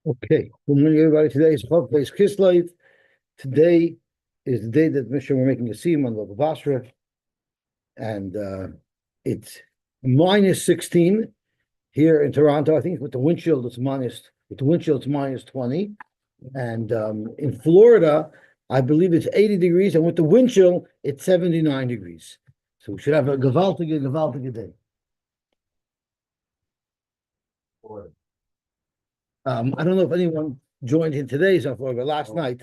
Okay, good morning, everybody. Today is Chav Beis Kislev. Today is the day that Mishnah we're making a siyum on the Basra, and it's minus 16 here in Toronto. I think with the wind chill it's minus 20, and in Florida, I believe it's 80 degrees, and with the wind chill it's 79 degrees. So we should have a gewaltige day. I don't know if anyone joined in today's on Florida, but last night,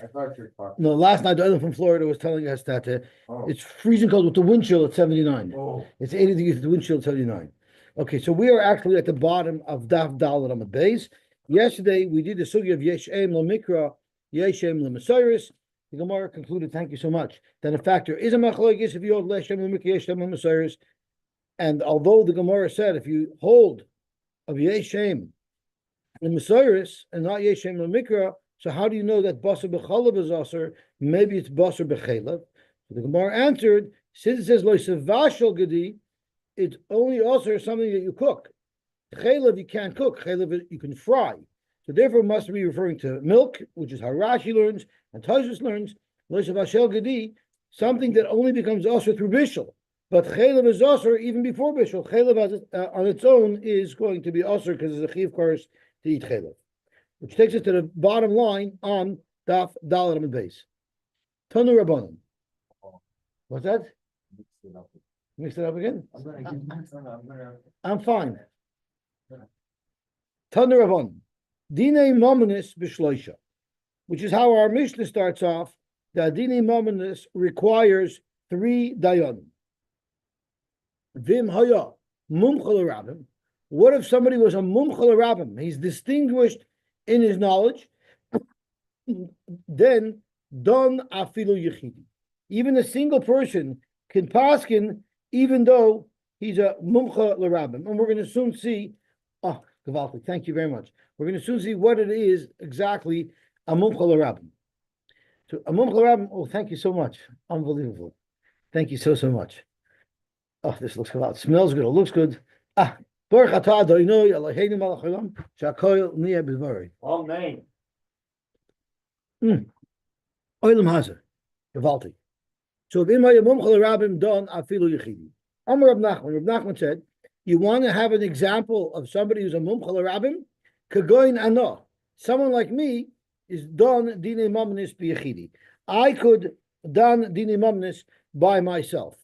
last night the other from Florida was telling us that it's freezing cold with the wind chill at 79. It's 80 degrees with the wind chill at 79. Okay, so we are actually at the bottom of Daf Dalet on the base. Yesterday we did the sugya of Yesh Em Lo Mikra, Yesh Em Lo Mesiris. The Gemara concluded, thank you so much, that in fact there is a machlokes if you hold Yesh Em Lo Mikra, Yesh Em Lo Mesiris. And although the Gemara said if you hold of Yesh Em in Mesiris and not Yeshem Mikra, so how do you know that Basar B'chalav is Aser? Maybe it's Basar B'chalav. The Gemara answered, since it says Lo Sevashal Gedi, it's only Aser something that you cook. Chalav you can't cook. Chalav you can fry. So therefore it must be referring to milk, which is how Rashi learns and Tosfos learns. Lo Sevashal Gedi, something that only becomes Aser through Bishul. But Chalav is Aser even before Bishul. Chalav on its own is going to be Aser because it's a Chiv Kars to eat chaylev, which takes us to the bottom line on Daf Dalet on the base. Tanu Rabbanon. What's that? Mix it up again? I'm fine. Tanu Rabbanon. Dine Mominus B'shloisha, which is how our Mishnah starts off. That Dine Mominus requires 3 dayanim. Vim Haya Mumchal Rabim. What if somebody was a mumchal rabbim? He's distinguished in his knowledge. Then don afilu yechidi. Even a single person can paskin, even though he's a mumchal rabbim. And we're going to soon see. Oh, Gavalti, thank you very much. We're going to soon see what it is exactly a mumchal rabbim. So a mumchal rabbim. Oh, thank you so much. Unbelievable. Thank you so much. Oh, this looks good. It smells good. It looks good. Amen. So if Rab Nachman said, you want to have an example of somebody who's a mumchal rabbim, kagoin ano. Someone like me is don dine mamnis biyachidi. I could don dine mamnis by myself.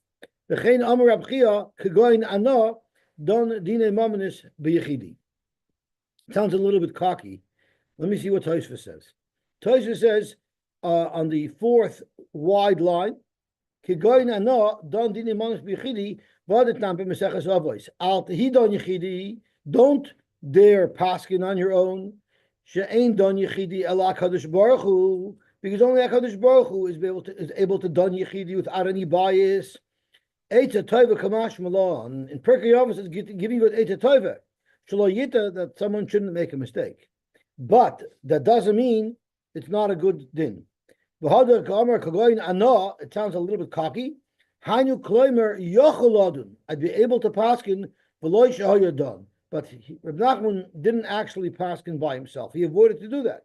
V'chein amar Rab Chia kagoin ano. Don dine mamanis b'yechidi. Sounds a little bit cocky. Let me see what Tosfos says. Tosfos says on the 4th wide line, Kigoyin ano don dine mamanis b'yechidi v'adetam b'meseches avos. Al tehi don yechidi. Don't dare paskin on your own. She'ein don yechidi ela Kadosh Baruch Hu, because only Kadosh Baruch Hu is able to don yechidi without any bias. Eita Tova Kamash Malon. In Pirkei Avos is giving you Eita Tova. Shelo Yita, that someone shouldn't make a mistake. But that doesn't mean it's not a good din. V'hadar Kamar Kagoyin Ana, it sounds a little bit cocky. Hainu Kloimer Yocheladun. I'd be able to paskin V'loi Shehoyadon. But Reb Nachman didn't actually paskin by himself. He avoided to do that.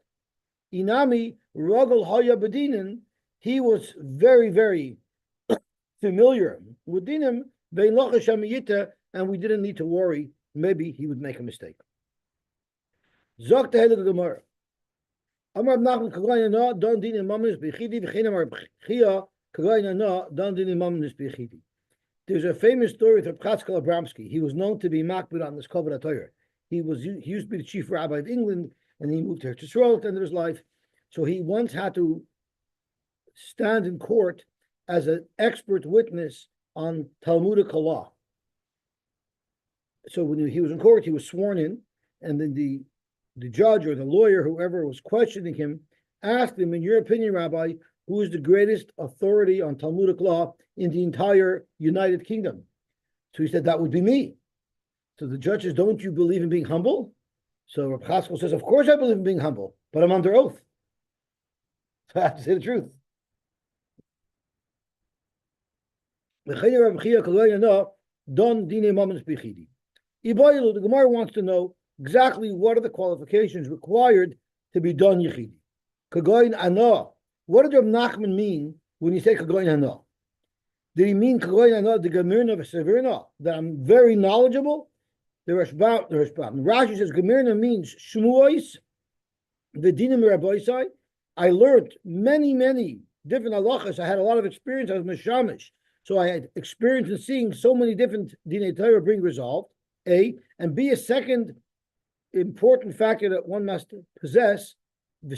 Inami Rogel Hoya Bedinin, he was very, very familiar with dinim, and we didn't need to worry. Maybe he would make a mistake. Zok the head of the Gemara. Amar Nachman Kagayana don dinim mamnis b'chidi v'chein Amar Chia Kagayana don dinim mamnis b'chidi. There's a famous story with Chatzkel Abramsky. He was known to be makbid on this Kovod HaTorah. He used to be the chief rabbi of England, and he moved to Israel at the end of his life. So he once had to stand in court as an expert witness on Talmudic law. So when he was in court, he was sworn in, and then the judge or the lawyer, whoever was questioning him, asked him, in your opinion, Rabbi, who is the greatest authority on Talmudic law in the entire United Kingdom? So he said, that would be me. So the judge says, don't you believe in being humble? So Reb Chaskel says, of course I believe in being humble, but I'm under oath. So I have to say the truth. The Gemara wants to know exactly what are the qualifications required to be done Yechidi. Kagoin Ana. What did Reb Nachman mean when you say Kagoin Ana? Did he mean Kagoin Ana, the Gemirna V'Sevirna, that I'm very knowledgeable? The Rashi says Gemirna means Shmuois, V'dinim Rabboisai. I learned many different halachas. I had a lot of experience. I was mishamish. So I had experience in seeing so many different Dinei Torah being resolved, A. And B, a second important factor that one must possess, I'm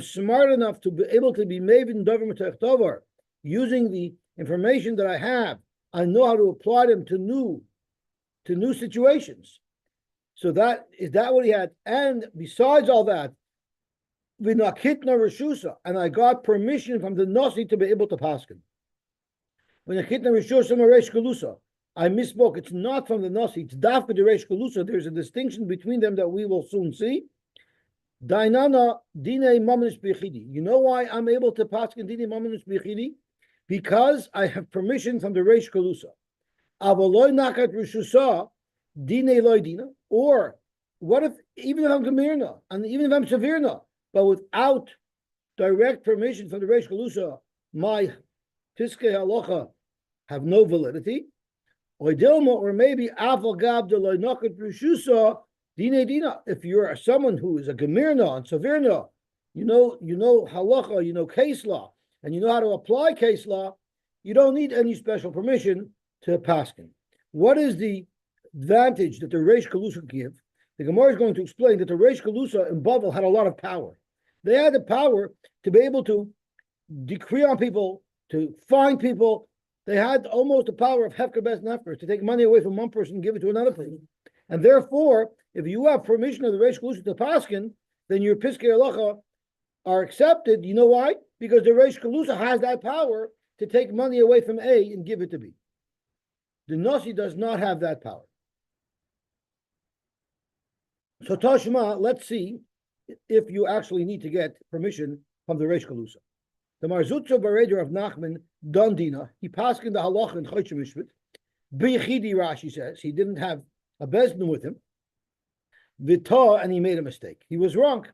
smart enough to be able to be maven davar m'torach davar, using the information that I have. I know how to apply them to new situations. So that is that what he had. And besides all that, v'nakitna reshusa, and I got permission from the nasi to be able to paskin. V'nakitna reshusa mareish galusa. I misspoke. It's not from the nasi. It's daf b'dereish galusa. There's a distinction between them that we will soon see. Dainana dinei mamanis b'yechidi. You know why I'm able to paskin dinei mamanis b'yechidi? Because I have permission from the reish galusa. Avaloi nakat reshusa dinei loy dina. Or what if even if I'm gemirna and even if I'm sevirna, but without direct permission from the reish galusa, my piskei halacha have no validity. Or maybe if you're someone who is a gemirna and sevirna, you know halacha, you know case law, and you know how to apply case law, you don't need any special permission to paskin. What is the advantage that the reish galusa give? The Gemara is going to explain that the reish galusa in Bavel had a lot of power. They had the power to be able to decree on people, to fine people. They had almost the power of hefker bes nefker, to take money away from one person and give it to another person. And therefore, if you have permission of the reish galusa to paskin, then your piskei halacha are accepted. You know why? Because the reish galusa has that power to take money away from A and give it to B. The nasi does not have that power. So Tashma, let's see if you actually need to get permission from the reish galusa. The Marzutza Bareder of Nachman Dondina, he passed in the halacha in Chodesh Mishpat. B'yechidi, Rashi says, he didn't have a bezdin with him. V'ta, and he made a mistake. He was wrong.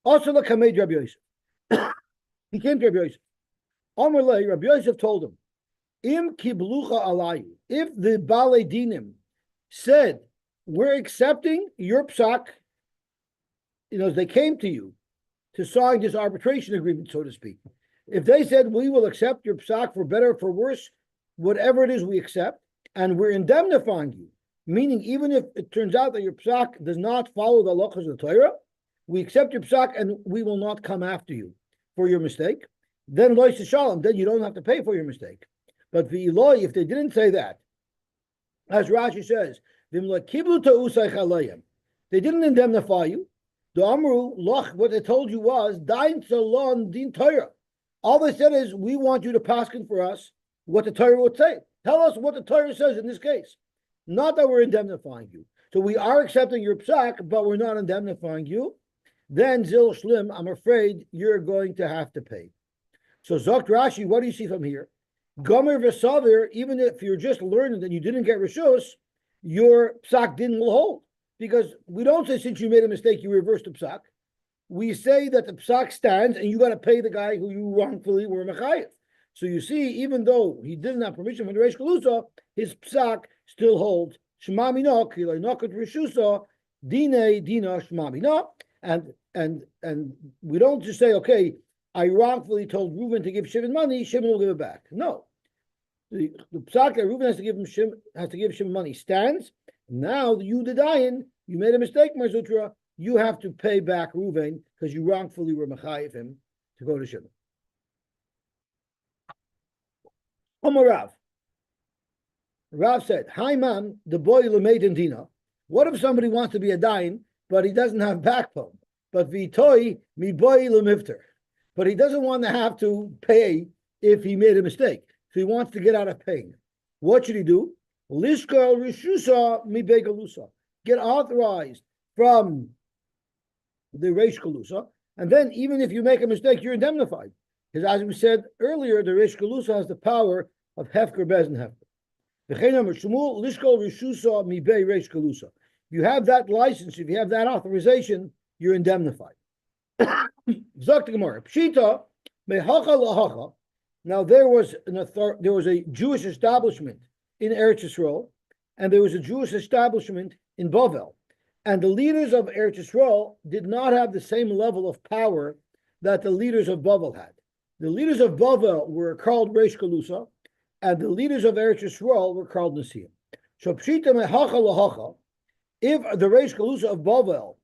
Also, look, Rabbi Yosef. He came to Rabbi Yosef. Amar lei, Rabbi Yosef told him, Im kiblucha alayu, if the Balei Dinim said, we're accepting your psak, they came to you to sign this arbitration agreement, so to speak. If they said, we will accept your psak for better or for worse, whatever it is we accept, and we're indemnifying you, meaning even if it turns out that your psak does not follow the halachas of the Torah, we accept your psak and we will not come after you for your mistake, then loy shalom, then you don't have to pay for your mistake. But v'iloi, if they didn't say that, as Rashi says, they didn't indemnify you. The Amru Loch, what they told you was Dain Salon Din Torah. All they said is, we want you to paskin for us what the Torah would say. Tell us what the Torah says in this case. Not that we're indemnifying you. So we are accepting your psak, but we're not indemnifying you. Then Zil Shlim, I'm afraid you're going to have to pay. So Zokt Rashi, what do you see from here? Gomer v'savir, even if you're just learning and you didn't get rishus, your psak didn't hold. Because we don't say, since you made a mistake, you reversed the psak. We say that the psak stands and you got to pay the guy who you wrongfully were mechayev. So you see, even though he didn't have permission from the reish galusa, his psak still holds. Shema mina kiloi nokat rishusa dine dina shema mina. And we don't just say, okay, I wrongfully told Reuven to give Shimon money, Shimon will give it back. No. The psak that Reuven has to give Shimon money stands. Now you the dayan, you made a mistake, Marzutra. You have to pay back Reuven because you wrongfully were mechayev him to go to Shimon. Rav. Rav said, "Hi, man, the boy lemeid in dina. What if somebody wants to be a dayan, but he doesn't have backbone? But v'toi mi boy lemifter. But he doesn't want to have to pay if he made a mistake. So he wants to get out of paying. What should he do? Lishka rishusa mi begalusa. Get authorized from the reish galusa, and then even if you make a mistake, you're indemnified. Because as we said earlier, the reish galusa has the power of hefker bez and hefker. If you have that license, if you have that authorization, you're indemnified. Zok the Gemara, Pshita mehacha lahacha. Now there was a Jewish establishment in Eretz Yisrael, and there was a Jewish establishment in Bavel, and the leaders of Eretz Yisrael did not have the same level of power that the leaders of Bavel had. The leaders of Bavel were called Reish Galusa, and the leaders of Eretz Yisrael were called Nesiim. So Pshita mehacha lahacha. If the Reish Galusa of Bavel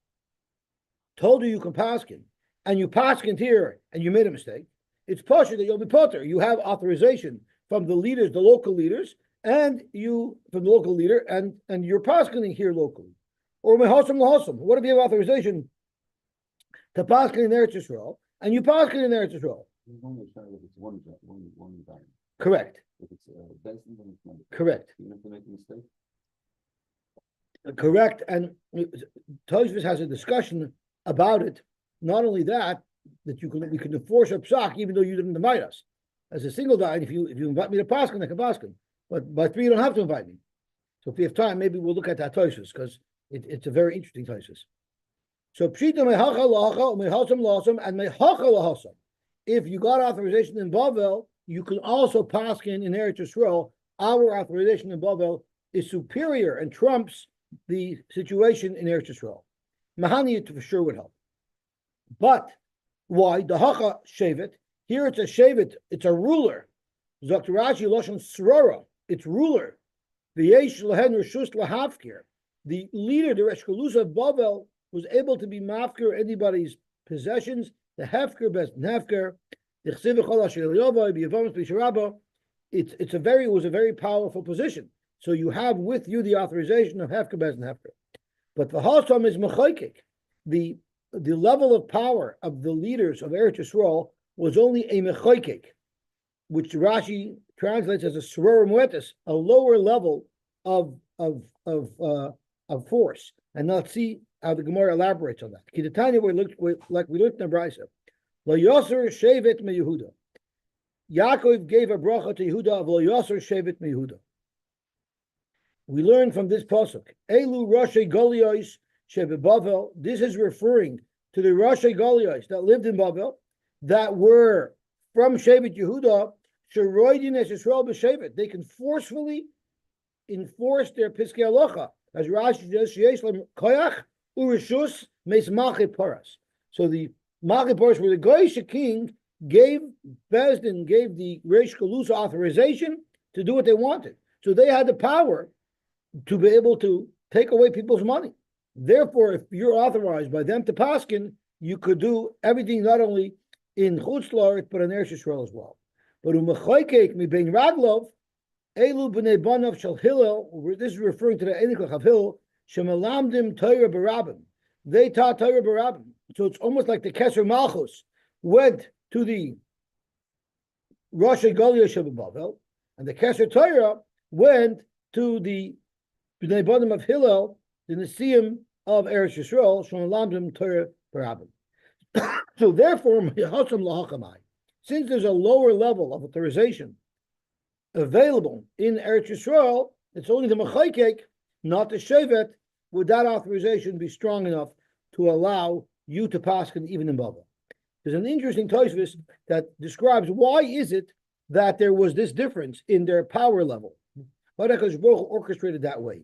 told you can paskin, and you paskin here, and you made a mistake, it's possible that you'll be potter. You have authorization from the leaders, the local leaders, and you from the local leader, and you're paskening here locally. Or mehasam lahasam. What if you have authorization to paskin in Eretz Yisrael, and you paskin in Eretz Yisrael? Correct. If it's Benson, then it's not. Correct. Even if they make a mistake. Correct. And Tosfos has a discussion about it. Not only that we can enforce a psak even though you didn't invite us. As a single dine, if you invite me to paskin, I can paskin. But by three, you don't have to invite me. So if we have time, maybe we'll look at that Tosfos because it's a very interesting Tosfos. So pshita mehacha lahacha, mehasam lahasam, and mehacha lahasam. If you got authorization in Bavel, you can also paskin in Eretz Yisrael. Our authorization in Bavel is superior and trumps the situation in Eretz Yisrael. Mahani for sure would help. But why? The hacha shevet. Here it's a shevet, it's a ruler. Dr. Rashi Lashon Srora, it's ruler. The Yesh Lehen Rishus Lahafkir. The leader, the Reish Galusa of Bavel, was able to be mafkir anybody's possessions. The Hefker, best Hefker. It was a very powerful position. So you have with you the authorization of Hefker, best Hefker. But the Hasam is Mechaykik. The level of power of the leaders of Eretz Yisrael was only a Mechaykik, which Rashi translates as a Sror Muetis, a lower level of force. And let's see how the Gemara elaborates on that. Kidatanya, we looked in the Brisa. Lo Yosser Shevet me Yehuda. Yaakov gave a bracha to Yehuda of Lo Yosser Shevet me Yehuda. We learn from this pasuk, Elu Rashi Golios Shevet Bavel. This is referring to the Rashi Golios that lived in Bavel, that were from Shevet Yehuda. Sheroidin es Yisrael b'Shevet. They can forcefully enforce their Piskei Halacha, as Rashi says, Sheyesh Koyach Urishus Meis Machi Paras. So the Machi Paras, where the Goyish king gave Bezdin, gave the Reish Galusa authorization to do what they wanted. So they had the power to be able to take away people's money. Therefore, if you're authorized by them to paskin, you could do everything not only in Chutz La'aretz but in Eretz Yisrael as well. But u'mechoykek mi bein raglov elu b'nei banav shel Hillel. This is referring to the Eniklach of Hillel. Shemelamdim Torah b'Rabbim. They taught Torah b'Rabbim. So it's almost like the Keser Malchus went to the Rosh Golia Shebebavel, and the Keser Torah went to the Bnei Banim of Hillel, the Nesiim of Eretz Yisrael, Shemelamdim Torah b'Rabbim. So therefore, since there's a lower level of authorization available in Eretz Yisrael, it's only the Mechaykek, not the Shevet, would that authorization be strong enough to allow you to paskin even in Bavel. There's an interesting Tosfos that describes why is it that there was this difference in their power level. Why HaKadosh Baruch Hu orchestrated that way.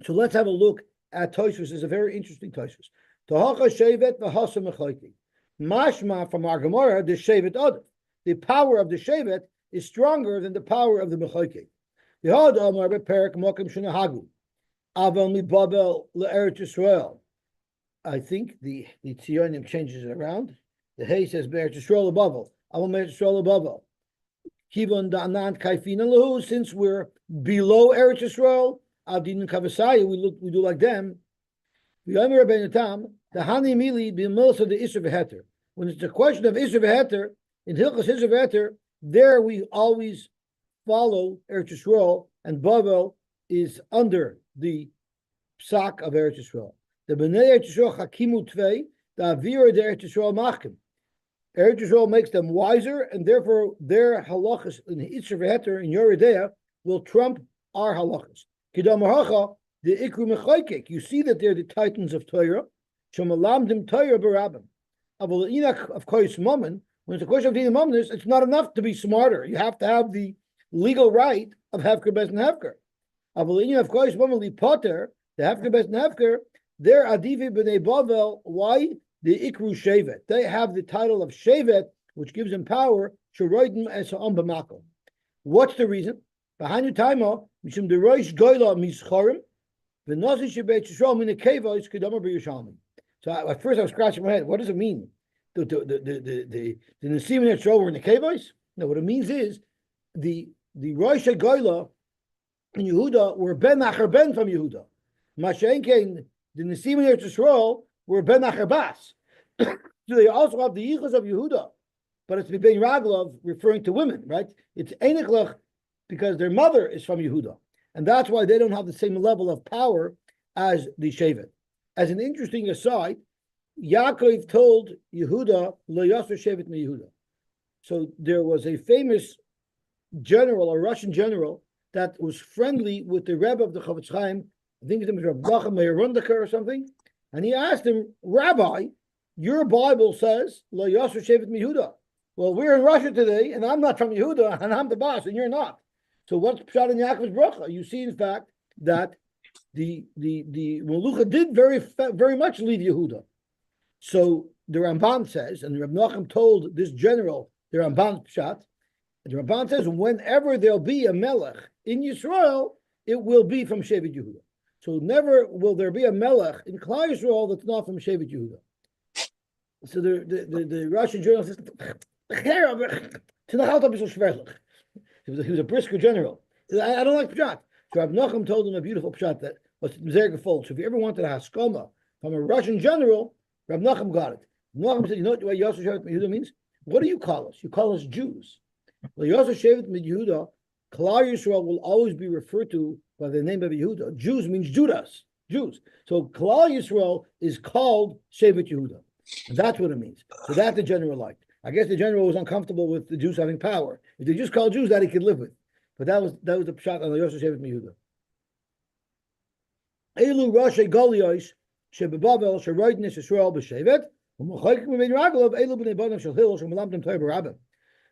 So let's have a look at Tosfos. It's a very interesting Tosfos. Tahacha Shevet v'hasa Mechaykek. Mashma from our Gemara, the Shevet Adif. The power of the Shevet is stronger than the power of the Mechaykek. The Had Amar bePerak Mokim Shenahagu. Aval mi Babel leEretz Yisrael. I think the Tzionim changes it around. The Hay says Be'eretz Yisrael Babel. Aval Me'eretz Yisrael Babel. Kivon da'anant kaifina lehu. Since we're below Eretz Yisrael, Avdin Kavasai, we do like them. V'yomer Rabbeinu Tam. The Hani Mili b'milsa the Isser v'Heter. When it's a question of Isser v'Heter, in Hilchas Isser v'Heter, there we always follow Eretz Yisrael, and Bavel is under the psak of Eretz Yisrael. The Bnei Eretz Yisrael Hakimu Tvei, the Avira de Eretz Yisrael Machkim. Eretz Yisrael makes them wiser, and therefore their halachas in Isser v'Heter in Yoredea will trump our halachas. Kidam Haracha, the ikru mechoykek. You see that they're the titans of Torah. Shemalamdim Torah barabim. Aval inak of kois moment. When it's a question of being a moment, it's not enough to be smarter. You have to have the legal right of hefker bez and hefker. Aval inak of kois moment li potter the hefker bez and hefker. They're adivi b'nei bavel. Why? The ikru shevet. They have the title of shevet, which gives them power. Sheroidim es ha'am. What's the reason? Behind the timer, mishum the roish goyla mischorim, the nozi shebeit yisrael min akeva is kedama b'yushalmi. So at first I was scratching my head. What does it mean? The Nesim and Yisrael were in the Kevos? No, what it means is the roish goyla in Yehuda were ben acher ben from Yehuda. Mashenkein the Nesim and Yisrael were ben acher bas. So they also have the yichus of Yehuda, but it's ben Raglov referring to women, right? It's einiklach because their mother is from Yehuda, and that's why they don't have the same level of power as the Shevet. As an interesting aside, Yaakov told Yehuda, "Lo yaser Shevet mi Yehuda." So there was a famous general, a Russian general, that was friendly with the Rebbe of the Chavetz Chaim. I think his name was Rav Nachum Meirundaka or something, and he asked him, "Rabbi, your Bible says Lo yaser Shevet mi Yehuda. Well, we're in Russia today, and I'm not from Yehuda, and I'm the boss, and you're not. So what's Pshat in Yaakov's bracha? You see, in fact, that the Melucha did very much leave Yehuda. So the Ramban says, and Reb Nachum told this general, the Ramban Pshat, and the Ramban says, whenever there'll be a Melech in Yisrael, it will be from Shevet Yehuda. So never will there be a Melech in Klal Yisrael that's not from Shevet Yehuda. So the Russian general says, he was a brisker general. I don't like Pshat. So Rav Nachum told him a beautiful Pshat that was sehr gefolgt. So if you ever wanted a haskama from a Russian general, Rav Nachum got it. Rav Nachum said, you know what Yosy Shevet Yehuda means? What do you call us? You call us Jews. Well, Yosy Shevet Yehuda, Klal Yisrael will always be referred to by the name of Yehuda. Jews means Judas, Jews. So Klal Yisrael is called Shevet Yehuda. And that's what it means. So that the general liked. I guess the general was uncomfortable with the Jews having power. If they just called Jews, that he could live with. But that was the pshat on the Yosef Shevet Yehuda. Elu Roshei Goliyos shebebavel sheroidnis Yisrael b'shevet u'mochaykim b'bein raglov elu b'nei bonim shel hil shemelamdim Torah b'rabim.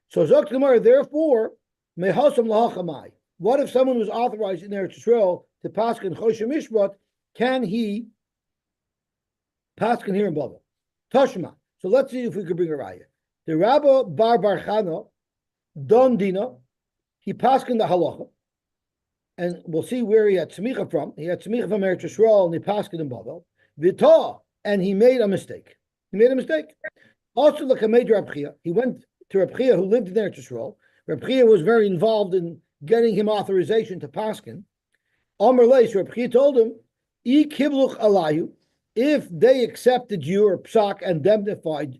So Zok Gemara, therefore, mehosam lahachamai. What if someone was authorized in Eretz Yisrael to paskin choshen mishpat? Can he paskin here in Babel? Tashma. So let's see if we could bring a raya. The Rabbi Bar Chana, Don Dina, he paskin the halacha, and we'll see where he had tzmicha from. He had tzmicha from Eretz Yisrael, and he paskin in Babel. V'tah, and he made a mistake. Also, like a major Reb Chia, he went to Reb Chia, who lived in Eretz Yisrael. Reb Chia was very involved in getting him authorization to paskin. Amar Leis, Reb Chia told him, "I kibluch alayu." If they accepted you or psak indemnified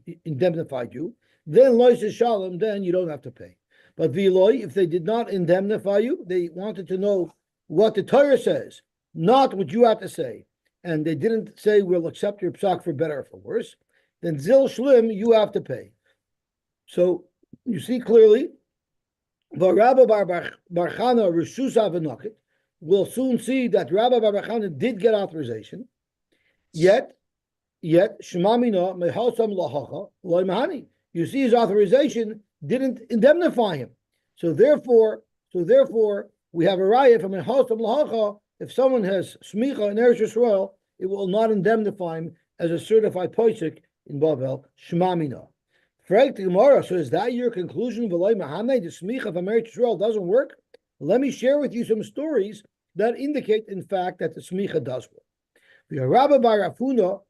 you, then lois shalom, then you don't have to pay. But viloi, if they did not indemnify you, they wanted to know what the Torah says, not what you have to say, and they didn't say we'll accept your psak for better or for worse, then zil shlim, you have to pay. So you see clearly, Rabbi Bar Chana Rishus Avanokit, we'll soon see that Rabbi Bar Chana did get authorization. Yet, Shemamina mehosam lahacha loy mahani. You see, his authorization didn't indemnify him. So therefore, we have a raya from mehosam lahacha. If someone has smicha in Eretz Yisrael, it will not indemnify him as a certified posek in Babel. Shemamina. Frag the Gemara. So is that your conclusion? V'loy mahani, the smicha from Eretz Yisrael doesn't work. Let me share with you some stories that indicate, in fact, that the smicha does work. Rabbi Bar Afuna,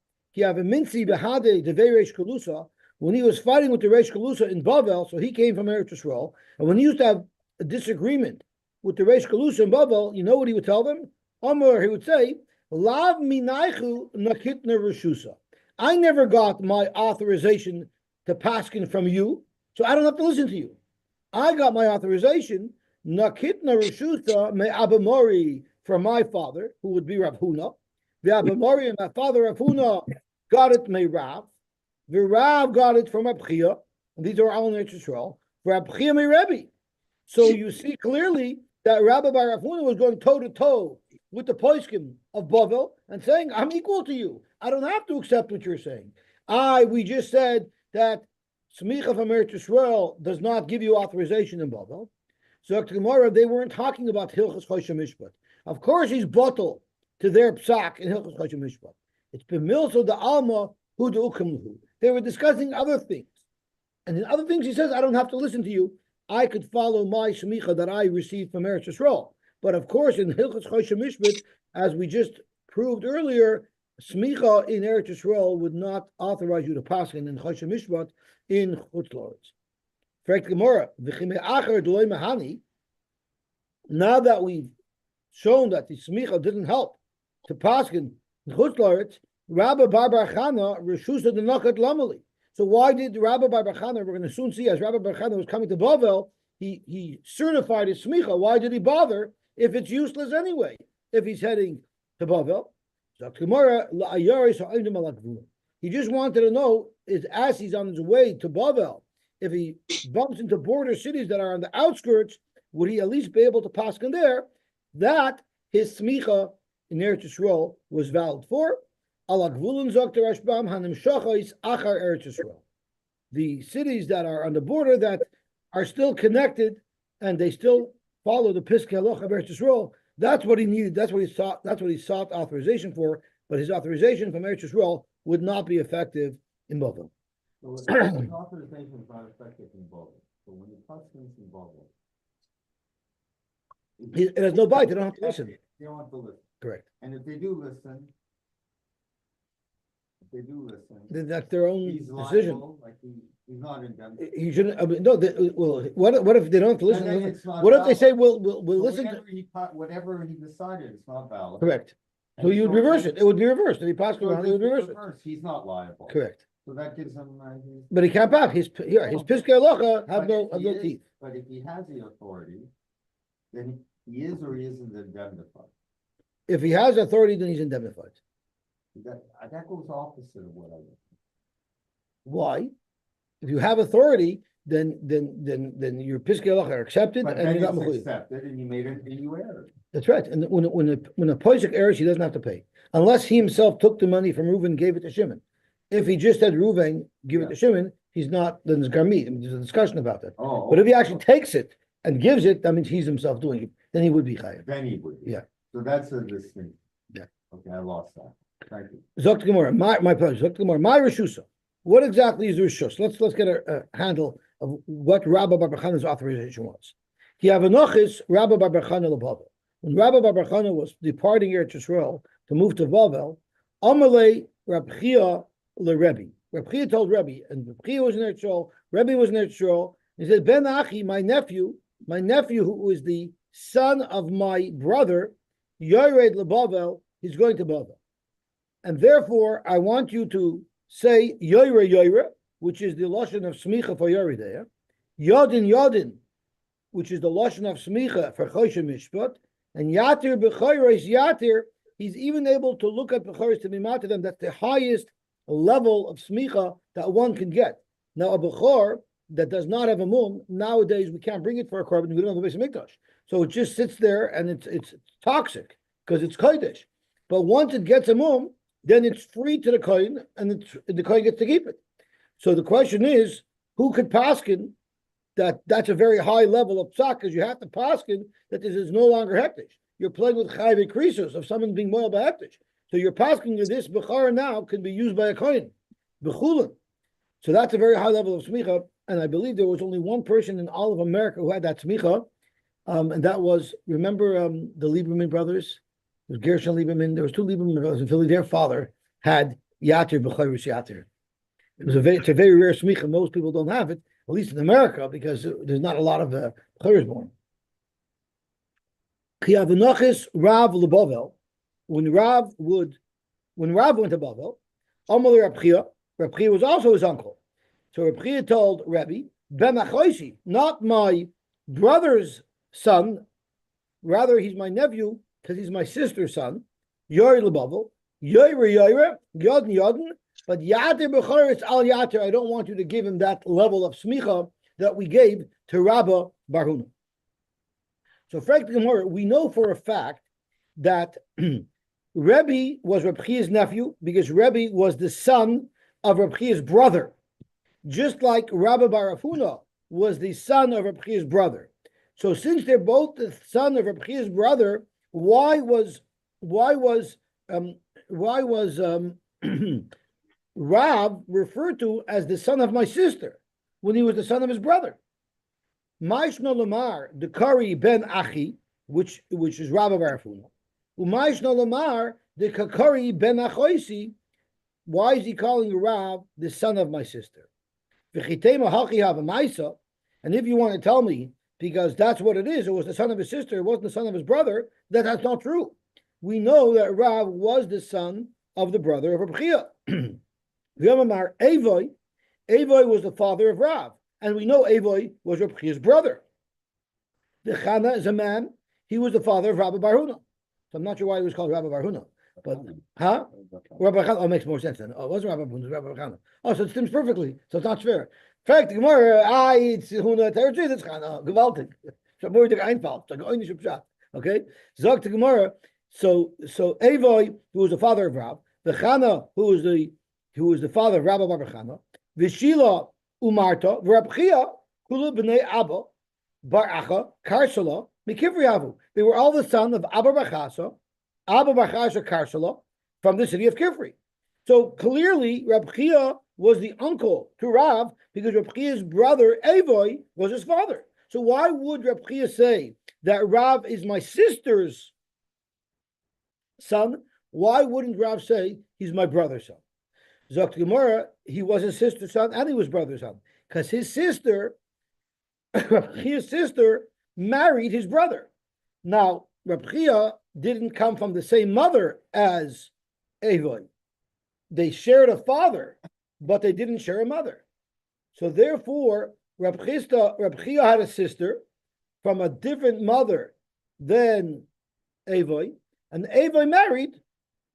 when he was fighting with the Reish Kalusa in Bavel, so he came from Eretz Yisrael, and when he used to have a disagreement with the Reish Kalusa in Bavel, you know what he would tell them? Amar, he would say, Lav minaychu nakitna reshusa. I never got my authorization to paskin from you, so I don't have to listen to you. I got my authorization, nakitna reshusa me abamori, from my father, who would be Rav Huna. The Abamori and my father Rav Huna got it from Rav. The Rav got it from Reb Chia, and these are all in Eretz Yisrael. Reb Chia me Rebbe. So you see clearly that Rabbi Bar Rav Huna was going toe to toe with the poskim of Bavel and saying, I'm equal to you. I don't have to accept what you're saying. We just said that Smicha from Eretz Yisrael does not give you authorization in Bavel. So Gemara, they weren't talking about Hilchos Choshen Mishpat. Of course, he's bottle to their psak in Hilchos Choshen Mishpat. It's b'milso the alma hu de ukamhu. They were discussing other things, and in other things he says, I don't have to listen to you. I could follow my Smicha that I received from Eretz Yisrael. But of course, in Hilchos Choshen Mishpat, as we just proved earlier, Smicha in Eretz Yisrael would not authorize you to pass in Choshen Mishpat in Chutz La'aretz. Now that we've shown that the Smicha didn't help to pass in Chutz La'aretz, Rabbi Bar Bar Chana reshusa the nakat lamali. So why did Rabbi Bar Bar Chana? We're going to soon see as Rabbi Bar Chana was coming to Bavel, he certified his Smicha. Why did he bother if it's useless anyway? If he's heading to Bavel, he just wanted to know is as he's on his way to Bavel, if he bumps into border cities that are on the outskirts, would he at least be able to pass in there that his Smicha in Eretz Yisrael was valid for? The cities that are on the border that are still connected and they still follow the Piskei Halacha of Eretz Yisrael, that's what he needed. That's what he sought. That's what he sought authorization for. But his authorization from Eretz Yisrael would not be effective in Bavel. So his authorization is not effective in Bavel. So when you touch things in Bavel, It has no bite. They don't have to listen. they don't have to listen. Correct. And if they do listen, Then that's their own he's decision. liable, like he's not indemnified. He shouldn't. I mean, no. Well, what if they don't have to listen? And then it's not What if they valid. say we'll listen? Whatever he decided, it's not valid. Correct. And So you would so reverse then- it. It would be reversed. If he passed so around, he would reverse it. He's not liable. Correct. So that gives him. But he can't back. His Piskei Halacha have no teeth. But if he has the authority, then he is or he isn't indemnified. If he has authority, then he's indemnified. That goes opposite of what I would. Why? If you have authority, then your Piskei Halacha are accepted, But and then you're not it's mechuyev. accepted and you erred. That's right. And when a Pesach errs, he doesn't have to pay unless he himself took the money from Reuven and gave it to Shimon. If he just said Reuven, give it to Shimon, he's not. Then there's garmit. There's a discussion about that. Oh, But if he actually takes it and gives it, that means he's himself doing it. Then he would be chayav. then he would. Yeah. So that's a distinction. Yeah. Okay, I lost that. Thank you. Zok Gemara, my pleasure. Zok Gemara, my reshusa. What exactly is the reshus? Let's get a handle of what Rabbi Bar Bar Chana's authorization was. He have enochis Rabbi Bar Bar Chana leBavel. When Rabbi Bar Bar Chana was departing Eretz Yisrael to move to Bavel, Amalei Rab Chia leRebbi. Rab Chia told Rebbe, and Rab Chia was in Eretz Yisrael. Rebbe was in Eretz Yisrael. He said, Ben Achi, my nephew who is the son of my brother, Yored leBavel, he's going to Bavel. And therefore, I want you to say Yoire, which is the lashon of Smicha for Yoredea, Yodin, which is the lashon of Smicha for Choshen Mishpat, and Yatir B'Chayres Yatir, he's even able to look at B'Chayres to be mad to them. That's the highest level of Smicha that one can get. Now, a B'Chor that does not have a mum, nowadays we can't bring it for a korban, we don't have a Beis Mikdash. So it just sits there and it's toxic because it's Kodesh. But once it gets a mum, then it's free to the kohen, and the kohen gets to keep it. So the question is, who could paskin that's a very high level of psak, because you have to paskin that this is no longer hektish. You're playing with chayve krisos of someone being moil by hektish. So you're paskin that this bechara now can be used by a kohen, bechulin. So that's a very high level of smicha, and I believe there was only one person in all of America who had that smicha, and that was, remember the Lieberman brothers? There was Gershon Lieberman. There was two Lieberman brothers in Philly. Their father had Yatir B'Chayrus Yatir. It's a very rare smicha. Most people don't have it, at least in America, because there's not a lot of B'Chayrus born. Kiyavinachis Rav LeBavel. When Rav went to Bavel, Amal Rab Chia was also his uncle. So Rab Chia told Rebbe, Ben Achoisi, not my brother's son, rather he's my nephew, because he's my sister's son, Yoy Lebavel, Yoyre, Yodin, but Yatir B'Charetz Al Yatir, I don't want you to give him that level of smicha that we gave to Rabba Barhuna. So, frankly, we know for a fact that Rebbe was Reb Chia's nephew because Rebbe was the son of Reb Chia's brother, just like Rabbi Bar Afuna was the son of Reb Chia's brother. So since they're both the son of Reb Chia's brother, why was Rav referred to as the son of my sister when he was the son of his brother? Ma'ishno Lamar, the Kari ben Achi, which is Rabbi Bar Afuna. U'ma'ishno Lamar, the Kakari ben Achoisi. Why is he calling Rav the son of my sister? And if you want to tell me, because that's what it is, it was the son of his sister, it wasn't the son of his brother, that's not true. We know that Rav was the son of the brother of Reb Chia. Evoy was the father of Rav, and we know Evoy was Reb Chia's brother. The Chana is a man, he was the father of Rabbi Bar Huna. So I'm not sure why he was called Rabbi Bar Huna. But, huh? Rabbi Chana, it makes more sense then. Oh, it wasn't Rabbi Bar Huna, it was Rabbi Chana. Oh, so it stems perfectly, so it's not fair. In fact, the Gemara, it's Huna, it's Chana, gewaltig. Moeilijk einfalt, okay? Zog the Gemara, so Evoy, who was the father of Rav, the Chana, who was the father of Rabbi Bar Chana, Vishila Umarta, Reb Chia, Kula b'nei Abba, Bar Acha, Karsala, Mikivriavu. They were all the son of Abba Bar Chasa Karsala, from the city of Kifri. So clearly, Reb Chia was the uncle to Rav because Reb Chia's brother Evoy was his father. So why would Reb Chia say that Rav is my sister's son? Why wouldn't Rav say he's my brother's son? Zok Gemara, he was his sister's son and he was brother's son because his sister, Reb Chia's sister, married his brother. Now, Reb Chia didn't come from the same mother as Evoy. They shared a father, but they didn't share a mother. So therefore, Reb Chia had a sister from a different mother than Evoy, and Evoy married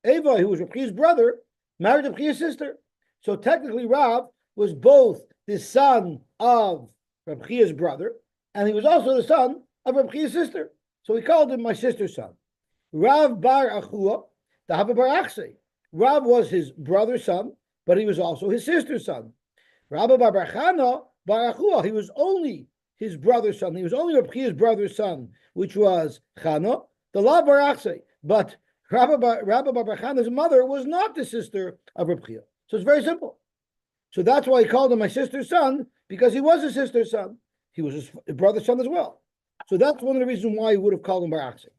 Evoy, who was Reb Chia's brother, married Reb Chia's sister. So technically, Rav was both the son of Reb Chia's brother, and he was also the son of Reb Chia's sister. So he called him my sister's son. Rav bar Achua, the Hava bar Achse. Rav was his brother's son, but he was also his sister's son. Rabbi bar Chana bar Achua, he was only his brother's son. He was only Reb Chia's brother's son, which was Chana, the Lav bar Achse. But Rabbi bar Chana's mother was not the sister of Reb Chia. So it's very simple. So that's why he called him my sister's son, because he was his sister's son. He was his brother's son as well. So that's one of the reasons why he would have called him bar Achse.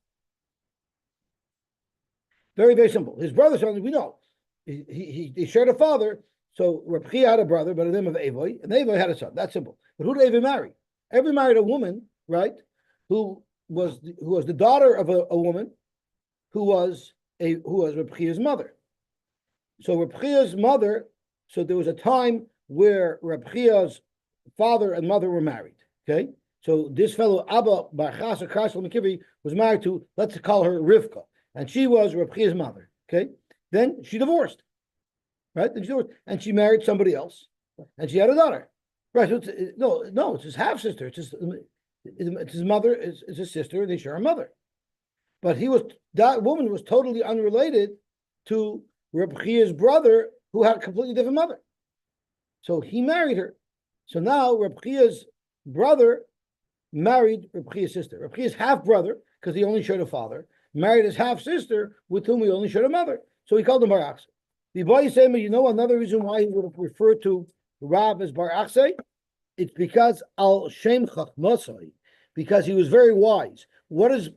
Very, very simple. His brother's son, we know. He shared a father, so Reb Chia had a brother by the name of Evoy, and Evoy had a son. That's simple. But who did Evoy marry? Evoy married a woman, right, who was the daughter of a woman who was Reb Chia's mother. So Reb Chia's mother, so there was a time where Reb Chia's father and mother were married, okay? So this fellow, Abba Bar Chasa Karsel Mekivi, was married to, let's call her Rivka, and she was Reb Chia's mother, okay? Then she divorced, right? Then she divorced, and she married somebody else, and she had a daughter, right? So it's his half sister. It's his mother. It's his sister. They share a mother, but that woman was totally unrelated to Reb Chia's brother, who had a completely different mother. So he married her. So now Reb Chia's brother married Reb Chia's sister. Reb Chia's half brother, because he only shared a father, married his half sister, with whom he only shared a mother. So he called him Bar Achse. The boy said, you know another reason why he would have referred to Rav as Bar Achse? It's because Al Shem Chachmasai, because he was very wise. What does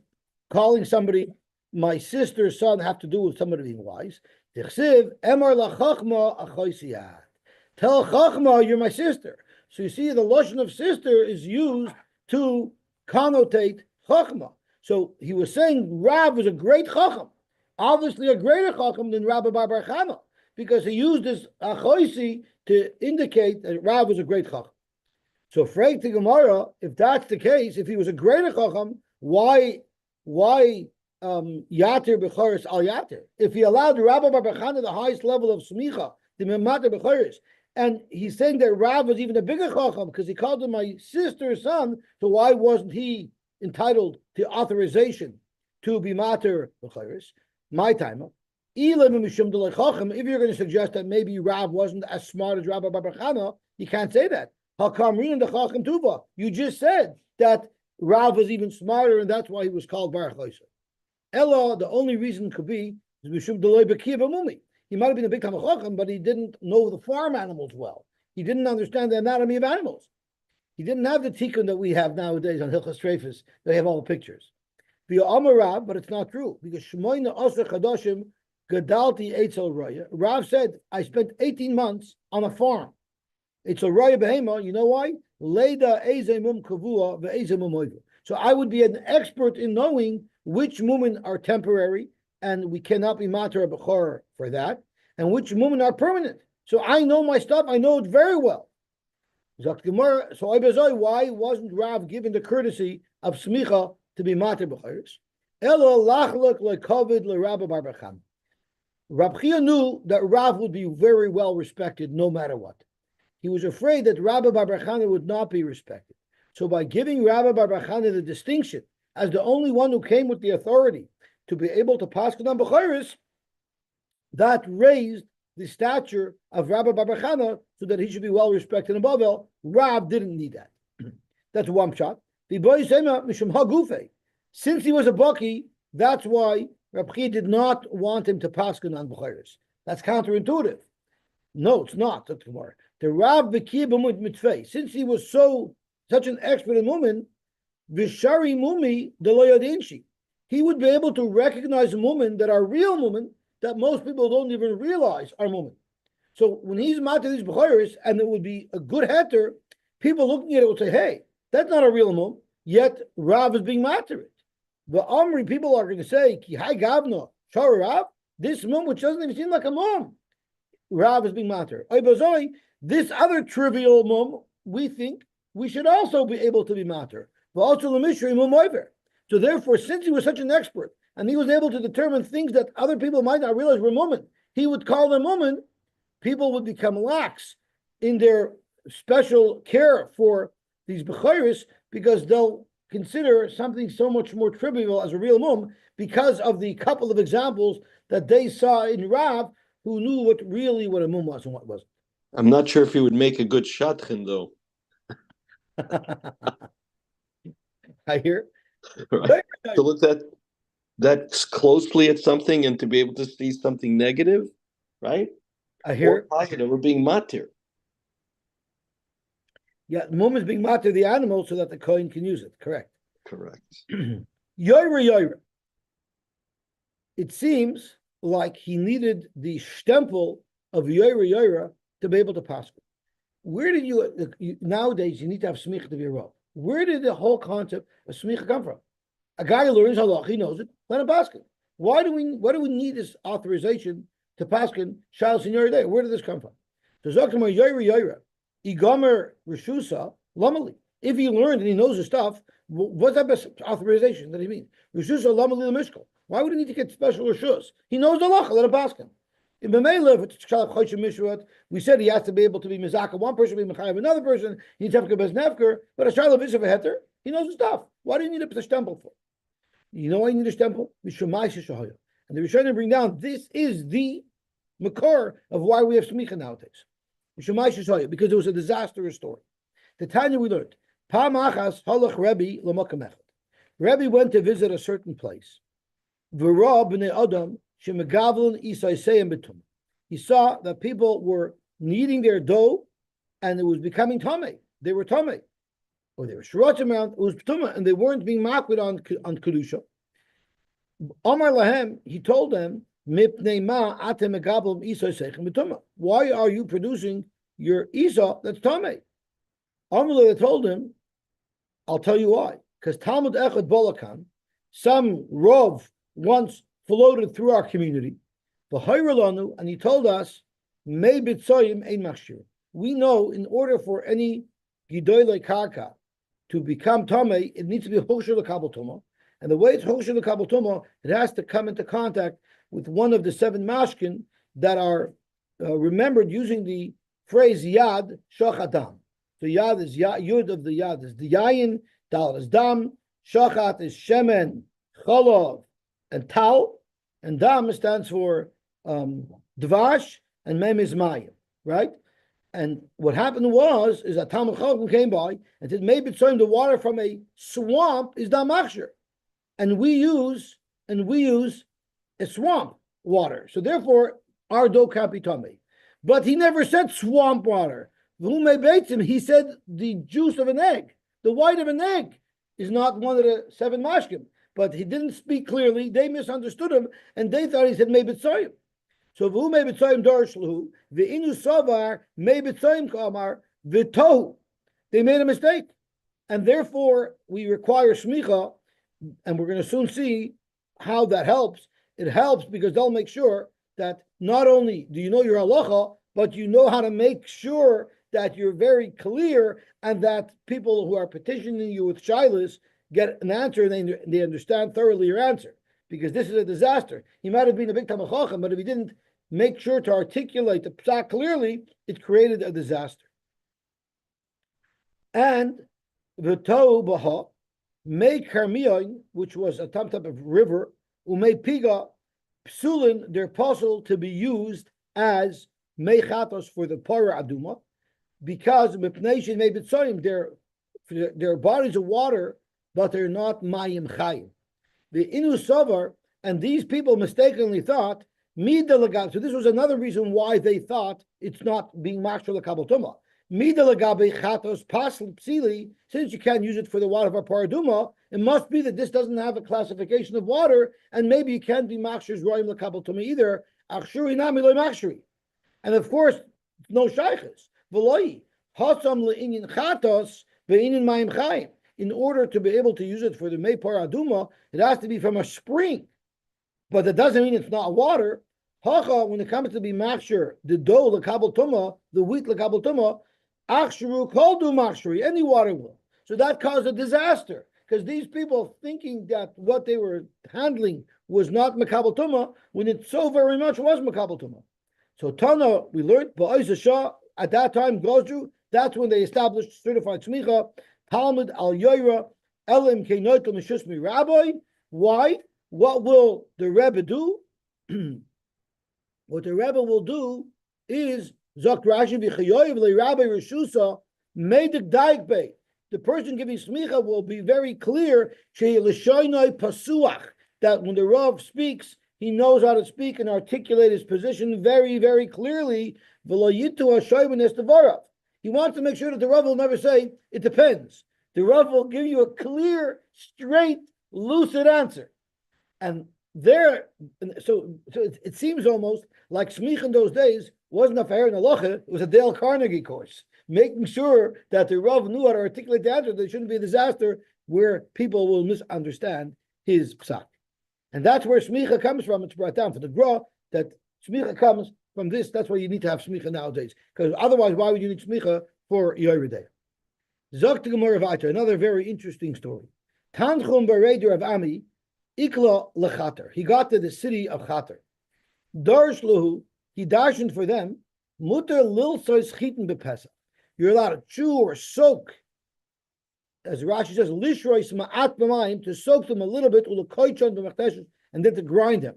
calling somebody my sister's son have to do with somebody being wise? Tichsiv Emar La Chachma Achoisiyat. Tell Chachma you're my sister. So you see, the lotion of sister is used to connotate Chachma. So he was saying Rav was a great Chacham, obviously a greater Chacham than Rabbi Bar Chana, because he used this Achoisi to indicate that Rav was a great Chacham. So Frag to Gemara, if that's the case, if he was a greater Chacham, why Yatir Bechoris al Yatir? If he allowed Rabbi Bar Chana the highest level of Smicha, the Memater Bechoris, and he's saying that Rav was even a bigger Chacham because he called him my sister's son, so why wasn't he entitled to authorization to be mater b'chayris. My time. If you're going to suggest that maybe Rav wasn't as smart as Rabbi Bar Chana, you can't say that. You just said that Rav was even smarter, and that's why he was called Bar Chaysa. Ella, the only reason could be is Mishum Deloy Bekiv Amumi. He might have been a big Tamachachim, but he didn't know the farm animals well. He didn't understand the anatomy of animals. He didn't have the tikkun that we have nowadays on Hilchas Treifus. They have all the pictures. Via Amar Rav, but it's not true because Shmoina Osir Chadashim Gadalti Eitzel Raya. Rav said, I spent 18 months on a farm. Eitzel Raya Behema, you know why? Leda Ezemum Kavua Ve'ezemum Oivu. So I would be an expert in knowing which mumen are temporary, and we cannot be mater b'chor for that, and which mumen are permanent. So I know my stuff, I know it very well. So why wasn't Rav given the courtesy of smicha to be mater b'choros? Elo lachlok lekovid leRabbi Bar Bachan. Rab Chia knew that Rav would be very well respected no matter what. He was afraid that Rabbi Bar Bachan would not be respected. So by giving Rabbi Bar Bachan the distinction as the only one who came with the authority to be able to paskin on b'choros, that raised the stature of Rabbi Bar Bachan so that he should be well respected in Bavel. Rav didn't need that. That's one shot. Since he was a baki, that's why Rab Chia did not want him to paskin on b'choros. That's counterintuitive. No, it's not. That's Gemara. The Rav B'kiyah b'mud mitzvah. Since he was such an expert in mumen, v'shari mumi deloyadinshi. He would be able to recognize mumen that are real mumen that most people don't even realize are mumen. So when he's matter these b'choros, and it would be a good heter, people looking at it would say, "Hey, that's not a real mum." Yet Rav is being matter it. The Omri people are going to say, "Ki hai gavna shar Rav." This mum, which doesn't even seem like a mum, Rav is being matter. This other trivial mum, we think we should also be able to be matter. But also the mishri mum over. So therefore, since he was such an expert and he was able to determine things that other people might not realize were mumen, he would call them mumen. People would become lax in their special care for these b'choros because they'll consider something so much more trivial as a real mum because of the couple of examples that they saw in Rav, who knew what a mum was and what wasn't. I'm not sure if he would make a good shadchan, though. I hear. Right? To look that closely at something and to be able to see something negative, right? I hear. Or positive, or being matir. Yeah, the mum is being matir the animal so that the kohen can use it. Correct. Correct. Yoira. It seems like he needed the stempel of Yoira to be able to pass. Where did you nowadays you need to have smicha to be a rav? Where did the whole concept of smicha come from? A guy who learns halach, he knows it. Let him paskin. Why do we need this authorization to paskin shal senior day? Where did this come from? So Zokama Yoira, Igomer Rishusa Lamali. If he learned and he knows his stuff, what's that best authorization that he means? Rishusa Lamali Lamishkal. Why would he need to get special rishus? He knows the halacha. Let him paskin. In B'meila, if it's Kshalach Choshim Mishrat, we said he has to be able to be Mizaka. One person be Mechayev another person. He needs to have to be Nefker. But a Shalom Ishav Heter, he knows his stuff. Why do you need a stempel for? You know why you need a stempel? And the Rishonim bring down, this is the makor of why we have Smicha nowadays. Because it was a disastrous story. The Tanya we learned, Pam Achas Halach Rebbe L'Makam Echad. Rebbe went to visit a certain place. V'ra b'nei Adam he saw that people were kneading their dough and it was becoming tamei. They were tamei. Or they were shiratim around, it was tumah, and they weren't being makwid on kedusha. Amar lahem, he told them, Mipnei ma atem megabel isai seichem b'tumah. Why are you producing your isa that's tamei? Amar they told him, I'll tell you why. Because Talmud echad bolakan, some rov once floated through our community, and he told us, we know in order for any gidoyle karka to become tamei, it needs to be hosher l'kabel tuma, and the way it's hosher l'kabel tuma, it has to come into contact with one of the 7 mashkin that are remembered using the phrase yad shachadam. So yad is yud of the yad is the yayin, dal is dam, shachat is shemen, cholov, and Tal, and Dam stands for Dvash, and Mem is Mayim, right? And what happened is that Talmud Chacham came by and said, maybe it's the water from a swamp is Damachshir. And we use a swamp water. So therefore, our dough can't be tummy. But he never said swamp water. He said the juice of an egg. The white of an egg is not one of the 7 mashkim. But he didn't speak clearly. They misunderstood him, and they thought he said maybe tzoyim. So v'hu maybe tzoyim darshlu v'inu savar maybe tzoyim kamar v'tohu. They made a mistake, and therefore we require smicha, and we're going to soon see how that helps. It helps because they'll make sure that not only do you know your halacha, but you know how to make sure that you're very clear, and that people who are petitioning you with shilas get an answer and they understand thoroughly your answer. Because this is a disaster. He might have been a big Talmid Chacham, but if he didn't make sure to articulate the psak clearly, it created a disaster. And the Tohu Baha, Mei Karmiyon, which was a type of river, Umei Piga, Psulin, they're possible to be used as Mei Chatos for the Para Aduma, because Mipnation may be tzoyim, they're bodies of water, but they're not Mayim Chayim. The Inu Savar, and these people mistakenly thought, Midalagab. So this was another reason why they thought it's not being mashal l'kabel tuma. Midalagabe chatos pasl psili. Since you can't use it for the water of our paraduma, it must be that this doesn't have a classification of water, and maybe you can't be machshir roim l'kabel tuma either. Achshuri nami loy machshiri. And of course, no shaykhs. V'loi hasam le'inyin chatos ve'inyin mayim chayim. In order to be able to use it for the mei paraduma, it has to be from a spring. But that doesn't mean it's not water. Hacha, when it comes to be machshir, the dough l'kabel tuma, the wheat l'kabel tuma, achshru kol du machshri, any water will. So that caused a disaster, because these people thinking that what they were handling was not makabel tuma, when it so very much was makabel tuma. So Tana, we learned, at that time, Gozru, that's when they established certified smicha, Talmud al Yoira, Elim Keinotel Mishusmi Rabbi. Why? What will the Rebbe do? What the Rebbe will do is Zok Rashi v'chayoyev leRabbi Rishusa Medik Daikbe. The person giving smicha will be very clear that when the Rav speaks, he knows how to speak and articulate his position very, very clearly. He wants to make sure that the Rav will never say, it depends. The Rav will give you a clear, straight, lucid answer. And it seems almost like smicha in those days wasn't a fair in halacha, it was a Dale Carnegie course, making sure that the Rav knew how to articulate the answer. There shouldn't be a disaster where people will misunderstand his psak. And that's where smicha comes from. It's brought down for the Gra, that smicha comes from this. That's why you need to have smicha nowadays. Because otherwise, why would you need smicha for Yoreh Day? Zok Gemara Vayter, another very interesting story. Tanchum Bareder of Ami, Ikla Lechater. He got to the city of Chater. Darsh Lahu, he darshened for them, Mutter Lil Sois Chiten Bepesach. You're allowed to chew or soak, as Rashi says, Lishrois Ma'at B'mayim, to soak them a little bit, Ulekoichon B'machteshes, and then to grind them.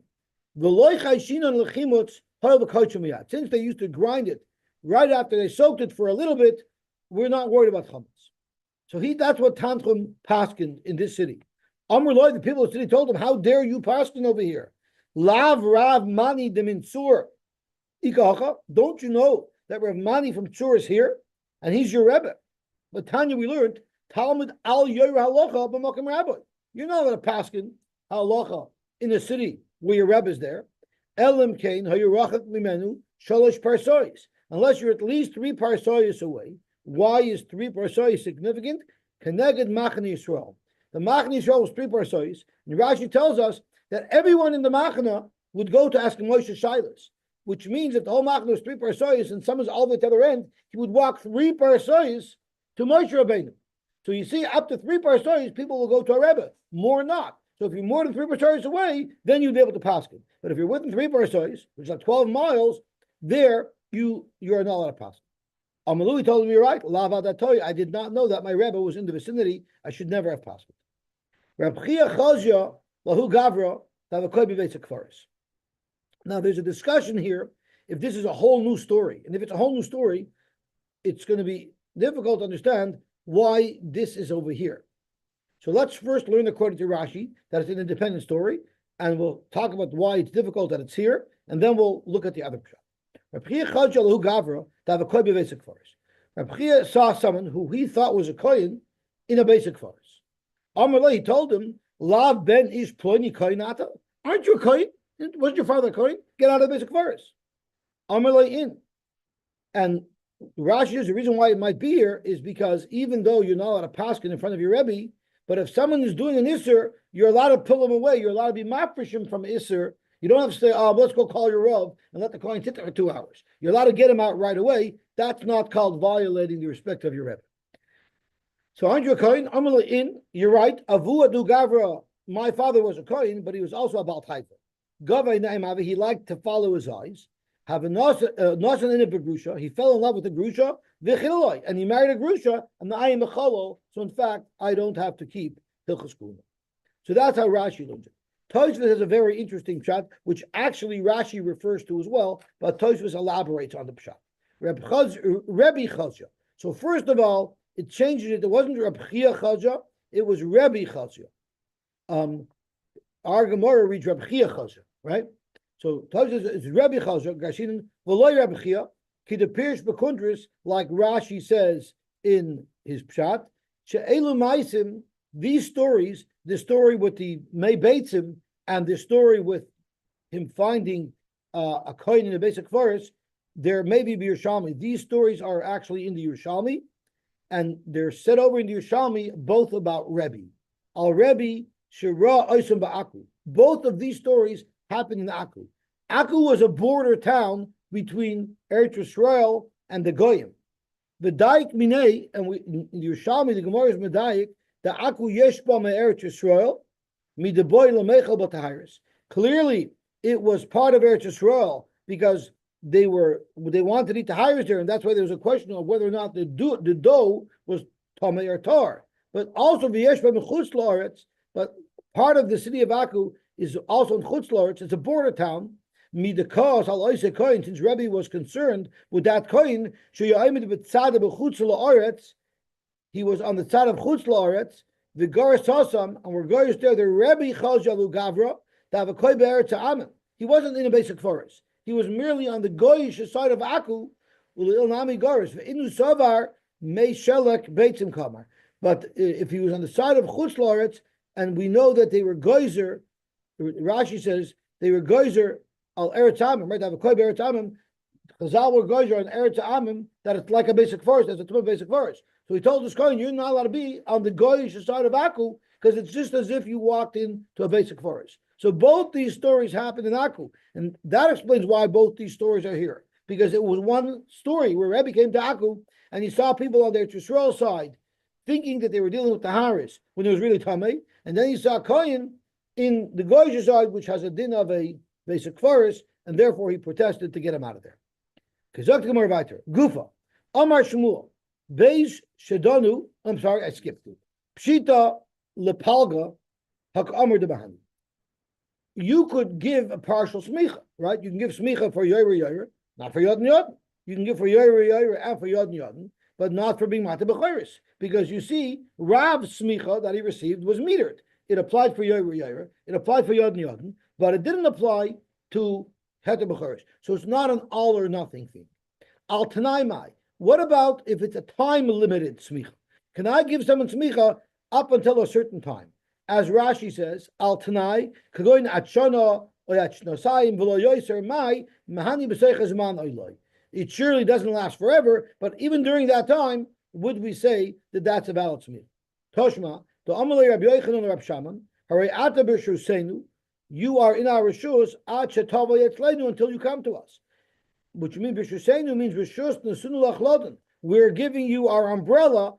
V'loi Chayshinon Lechimutz, Hol B'koichon Miyat. Since they used to grind it right after they soaked it for a little bit, we're not worried about chametz. So that's what Tanchum paskin in this city. Amr Loi, the people of the city told him, how dare you paskin over here? Lav Rav Mani de Minsur. Ikacha, don't you know that Rav Mani from Tzur is here? And he's your Rebbe. But Tanya, we learned, Talmud al Yoyer halacha b'makom rabbi. You're not going to paskin halacha in a city where your Rebbe is there. Elim kain hayurachak mimenu shalosh parsois. Unless you're at least 3 parsois away. Why is 3 parsois significant? Keneged Machane Yisrael. The Machane Yisrael was 3 parsois, and Rashi tells us that everyone in the Machane would go to ask Moshe Shilas, which means if the whole Machane was 3 parsois and someone's all the way to the other end, he would walk 3 parsois to Moshe Rabbeinu. So you see, up to 3 parsois, people will go to a Rebbe, more not. So if you're more than 3 parsois away, then you'd be able to paskin. But if you're within 3 parsois, which is like 12 miles, there you are not allowed to paskin. Amalui told me, you're right, I did not know that my Rebbe was in the vicinity. I should never have paskin. Reb Chia Chazia, Lahu Gavra, Now, there's a discussion here if this is a whole new story. And if it's a whole new story, it's going to be difficult to understand why this is over here. So let's first learn, according to Rashi, that it's an independent story, and we'll talk about why it's difficult that it's here, and then we'll look at the other pshat. Reb Chia saw someone who he thought was a kohen in a basic forest. Amalei, he told him, Lav ben ish ploni kohenata. Aren't you a kohen? Wasn't your father a kohen? Get out of the basic forest. Amalei in. And Rashi says the reason why it might be here is because even though you're not allowed to paskin in front of your Rebbe, but if someone is doing an Isser, you're allowed to pull him away. You're allowed to be mafreshim from Isser. You don't have to say, oh, let's go call your Rav and let the Kohen sit there for 2 hours. You're allowed to get him out right away. That's not called violating the respect of your Rebbe. So aren't you a Kohen? Amalei in, you're right. Avu adu gavra, my father was a Kohen, but he was also a Baal Taifa. Gavai naimavi, he liked to follow his eyes. Have a nasan in a grusha. He fell in love with a grusha, v'chiloi, and he married a grusha, and the ayim mechalo. So in fact, I don't have to keep hilchos kuna. So that's how Rashi learns it. Tosfos has a very interesting pshat, which actually Rashi refers to as well, but Tosfos elaborates on the pshat. Rebbe Chazia. So first of all, it changes it. It wasn't Reb Chia Chazia, it was Rebbe Chazia. Our Gemara reads Reb Chia Chazia, right? So Tosfos is Rebbe Chazia, Gashinin, V'loy Rebbe Chia, Kid appears Bekundris, like Rashi says in his pshat, She'elu Maisim, these stories, the story with the Mei Beitzim and the story with him finding a coin in the basic forest, there may be Yerushalmi. These stories are actually in the Yerushalmi, and they're set over in the Yerushalmi, both about Rebbe. Al Rebbe, Shira Oisam Ba'aku. Both of these stories happened in Aku. Aku was a border town between Eretz Yisrael and the Goyim. The Daik Minei, and in the Yerushalmi, the Gemara is Medayik, the Aku Yeshba Me'eretz Yisrael, Mideboy Lamechel B'Tahiris. Clearly, it was part of Eretz Yisrael because they wanted to eat the Tahiris there, and that's why there was a question of whether or not the dough was Tamei or Tar. But also the Yeshba Mechutz La'aretz, but part of the city of Aku is also in Chutz La'aretz. It's a border town. Midakas al Oisei Kohen, since Rebbe was concerned with that Kohen, Sheyaimid B'Tzad B'Chutz La'aretz, he was on the side of Chutz La'aretz, the Garis Sasam, and we're going there, the Rebbe Chazal Gavra, to have a Koy Be'eretz Ha'amim. He wasn't in a basic forest. He was merely on the Goyish side of Aku, Ulil Nami Garis, Ve'inu Savar, Mei Shelek Beitzim Kamar. But if he was on the side of Chutz La'aretz, and we know that they were Geyser, Rashi says, they were Geyser al Eretz Ha'amim, right? They have a Koy Be'eretz Ha'amim. Chazal were Geyser on Eretz Ha'amim, that it's like a basic forest, as a typical basic forest. So he told this Kohen, you're not allowed to be on the Goyish side of Aku, because it's just as if you walked into a basic forest. So both these stories happened in Aku, and that explains why both these stories are here, because it was one story where Rebbe came to Aku, and he saw people on their Yisrael side thinking that they were dealing with the Haris, when it was really Tamei, and then he saw Kohen in the Goyish side, which has a din of a basic forest, and therefore he protested to get him out of there. Gufa, Amar Shmuel, Beis Shedonu, I'm sorry, I skipped it. Pshita Lepalga Hak Amar Debahani. You could give a partial smicha, right? You can give smicha for Yoyer Yoyer, not for Yod and Yod. You can give for Yoyer Yoyer and for Yod and Yod, but not for being Mata B'Chayris. Because you see, Rav's smicha that he received was metered. It applied for Yoyer Yoyer, it applied for Yod and Yod, but it didn't apply to Heter B'Chayris. So it's not an all or nothing thing. Al Tanai Mai. What about if it's a time-limited smicha? Can I give someone smicha up until a certain time? As Rashi says, Al Tanai, Kagoin Atshana or Atshnosayim V'lo Yoser Mai Mahani B'Seicha Zman Oiloi. It surely doesn't last forever, but even during that time, would we say that that's a valid smicha? Toshma, the Amalei Rabbi Yochanan Rabbi Shaman, Harei Ata B'Shusenu, you are in our Rishus Ad Shetavo Yetzleinu until you come to us. Which means B'Shusenu means Rishus Nesunu Lachloden. We're giving you our umbrella,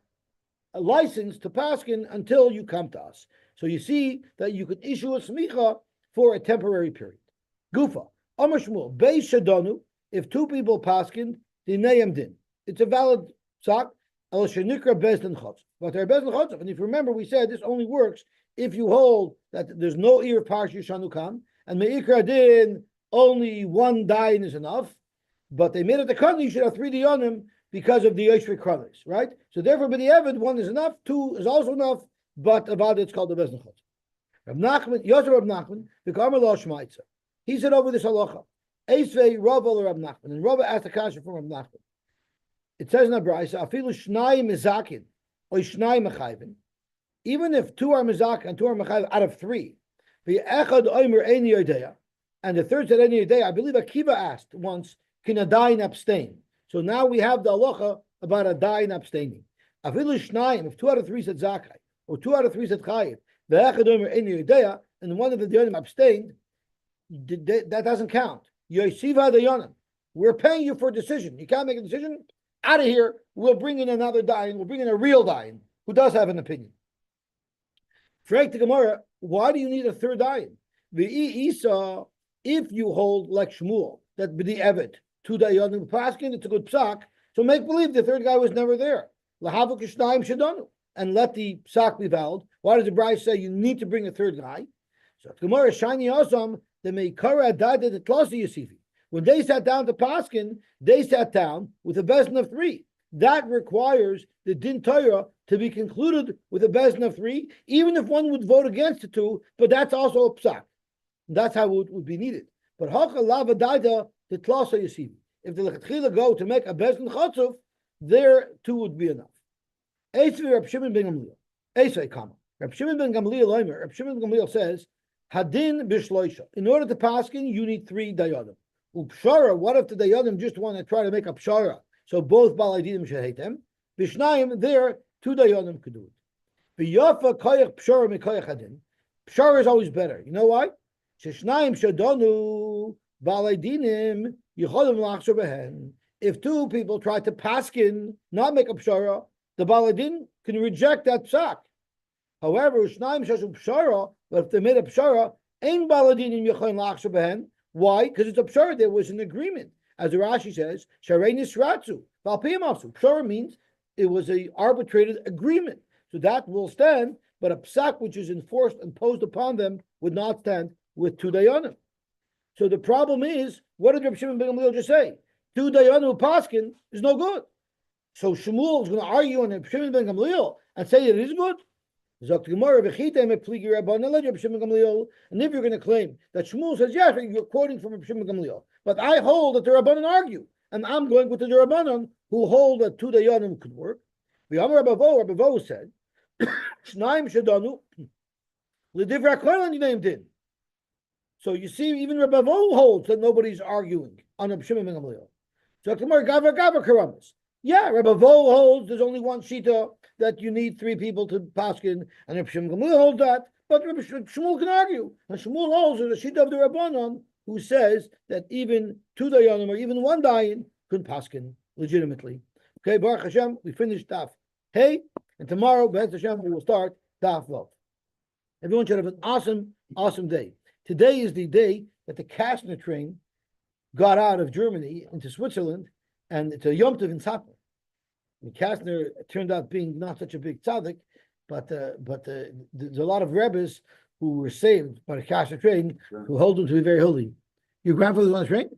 a license to paskin until you come to us. So you see that you could issue a smicha for a temporary period. Gufa, Amar Shmuel, Beis Shadonu, if two people paskin, dinayim din. It's a valid sak, el shenikra bezdin chotz. But they're bezdin chotz. And if you remember, we said this only works if you hold that there's no ear of Parsha Shanukam, and Me'ikra Din, only one dayan is enough, but they made it the Kani, you should have 3 dayanim because of the Yoshri Kronis, right? So therefore, by the Evid, 1 is enough, 2 is also enough, but Avada it's called the Bezdin Chutz. Rav Nachman, Yosy Rav Nachman, the Karmel Lo Shmaitza. He said over this halacha, Eisvei Rava Rav Nachman, and Rava asked the kasha from Rav Nachman. It says in the Brisa, Afilu Shnai Mizakin, or Shnai Mechayvin, even if 2 are Mizak and 2 are Mechayv out of 3, the Echad Omer Eini Yodeya, and the third said Eini Yodeya, I believe Akiva asked once, can a dayan abstain? So now we have the halacha about a dayan abstaining. Afilu Shnayim, if 2 out of 3 said Zakai, or 2 out of 3 said Chayiv, the Echad Omer Eini Yodeya, and one of the dayanim abstained, that doesn't count. Yosiva dayanim. We're paying you for a decision. You can't make a decision? Out of here, we'll bring in another dayan, we'll bring in a real dayan, who does have an opinion. Frag the Gemara, why do you need a third dayan? The Isa, if you hold like Shmuel, that b'di evet, 2 dayanim paskin, it's a good psak, so make believe the third guy was never there. Lahavuk shnayim shadanu, and let the psak be valid. Why does the Bride say you need to bring a third guy? So the Gemara, shiny asam, the meikara dada the tlasi yasifi. When they sat down to paskin, they sat down with a bezin of 3. That requires the din Torah to be concluded with a bezin of 3, even if one would vote against the 2, but that's also a psak. That's how it would be needed. But hacha lava daida the tlasa yasivi. If the lechatchila go to make a bezin chatzuf, there 2 would be enough. Eisvei Reb Shimon ben Gamliel. Eisvei kama. Reb Shimon ben Gamliel Omer. Reb Shimon ben Gamliel says, hadin b'shloisha. In order to paskin, you need 3 dayanim. Upshara, what if the dayanim just want to try to make a pshara? So both baladinim should hate them. Bishnayim, there 2 dayanim could do it. V'yafa koyach pshara mikoyach hadin. Pshara is always better. You know why? Sheshnayim shadonu baladinim yicholim lachshor behen. If 2 people try to paskin, not make a pshara, the baladin can reject that psak. However, shnayim shashu pshara, but if they made a pshara, ein baladinim yicholim lachshor behen. Why? Because it's a pshara. There was an agreement. As the Rashi says, Sharenis Ratzu. Pshara means it was an arbitrated agreement. So that will stand, but a psak which is enforced, imposed upon them, would not stand with 2 dayanim. So the problem is, what did Reb Shimon ben Gamliel just say? 2 dayanim paskin is no good. So Shmuel is going to argue on Reb Shimon ben Gamliel and say it is good. And if you're going to claim that Shmuel says, yes, you're quoting from Reb Shimon ben Gamliel, but I hold that the Rabbanan argue, and I'm going with the Rabbanan who hold that 2 dayanim could work. The Amar Rabbi said, Shnaim shadanu l'divra kohen you named in. So you see, even Rabbi holds that nobody's arguing on Reb Shimon ben Gamliel. So Gemara Gavra Karamas. Yeah, Rabbi holds there's only one shita that you need 3 people to paskin, and Reb Shimon ben Gamliel holds that, but Rabbi Shmuel can argue, and Shmuel holds the shita of the Rabbanan who says that even 2 dayanim or even 1 dayan could paskin legitimately. Okay, Baruch Hashem, we finished Daf Hey, and tomorrow, Baruch Hashem, we will start Daf Vav. Everyone should have an awesome, awesome day. Today is the day that the Kastner train got out of Germany into Switzerland, and it's a Yom Tov in Sapper. And Kastner turned out being not such a big tzaddik, but there's a lot of rebbes who were saved by the Kastner train who hold them to be very holy. Your grandfather was on the train?